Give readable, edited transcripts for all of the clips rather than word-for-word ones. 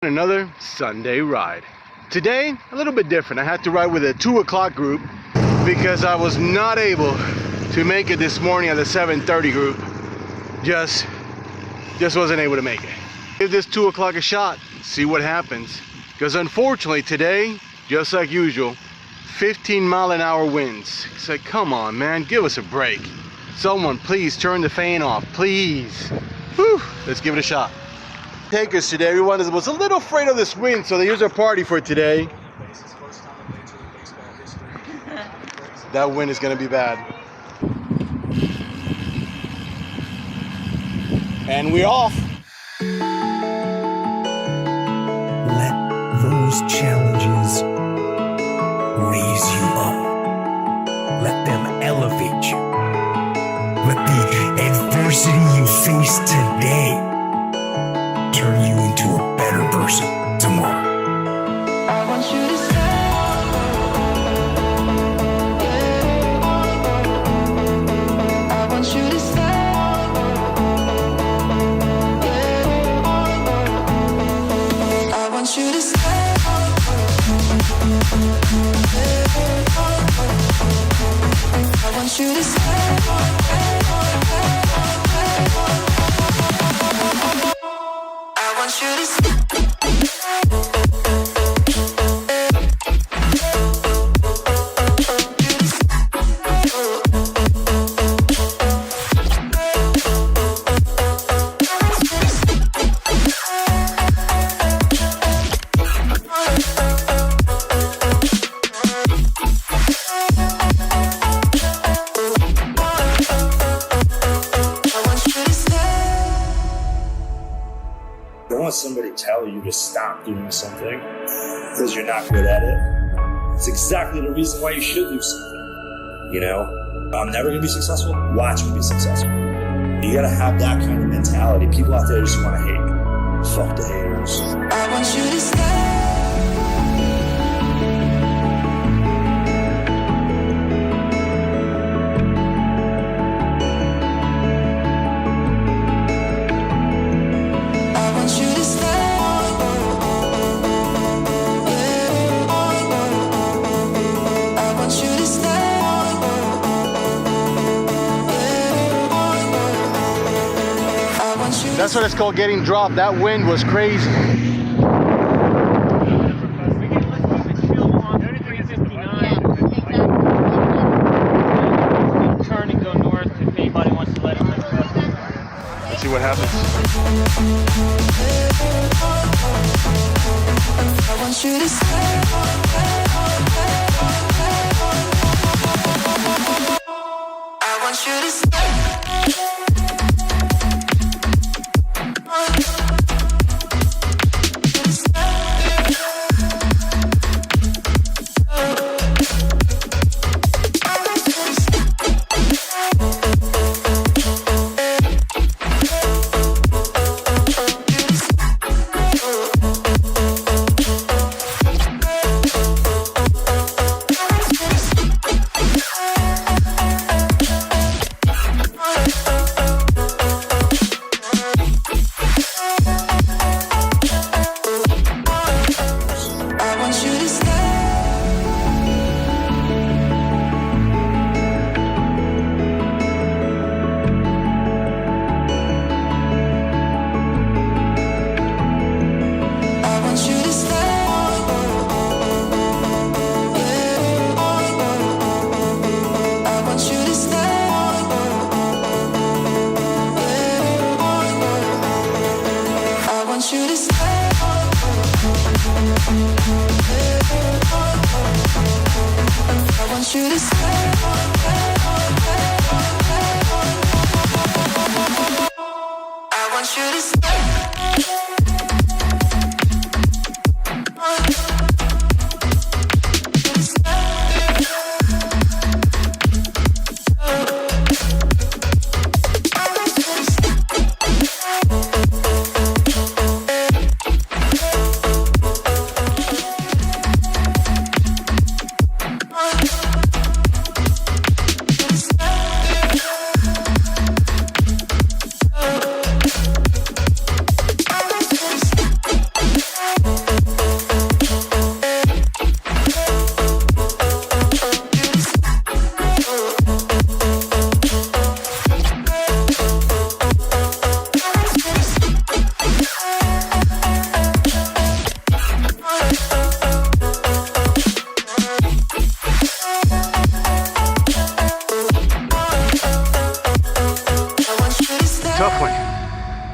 Another Sunday ride. Today, a little bit different. I had to ride with a 2 o'clock group because I was not able to make it this morning at the 7:30 group. Just wasn't able to make it. Give this 2 o'clock a shot, see what happens. Because unfortunately today, just like usual, 15-mile-an-hour winds. It's like, come on, man, give us a break. Someone please turn the fan off, please. Whew, let's give it a shot. Takers today, everyone was a little afraid of this wind, so here's our party for today. That wind is gonna be bad. And we're off. Let those challenges raise you up. Let them elevate you. Let the adversity you face today turn you into a better person tomorrow. I want you to stay. I want you to stay. I want you to stay. I want you to stay. I want you to stay. Don't let somebody tell you to stop doing something because you're not good at it. It's exactly the reason why you should do something. You know, I'm never going to be successful. Watch me be successful. You got to have that kind of mentality. People out there just want to hate. Fuck the haters. I want you to stay. That's what it's called, getting dropped. That wind was crazy. Turn and go north if anybody wants to let it. Let's see what happens. I want you to stay. I want you to stay.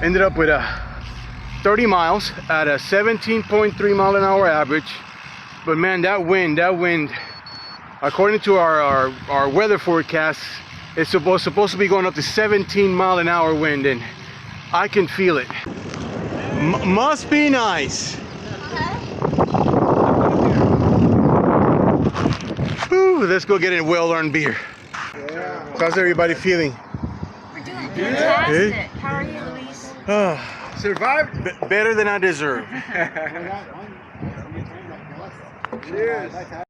Ended up with 30 miles at a 17.3 mile an hour average. But man, that wind, according to our weather forecast, it's supposed to be going up to 17 mile an hour wind, and I can feel it. Must be nice. Whew, let's go get a well-earned beer. How's everybody feeling? We're doing fantastic. How are you, Luis? Survived better than I deserve. Cheers.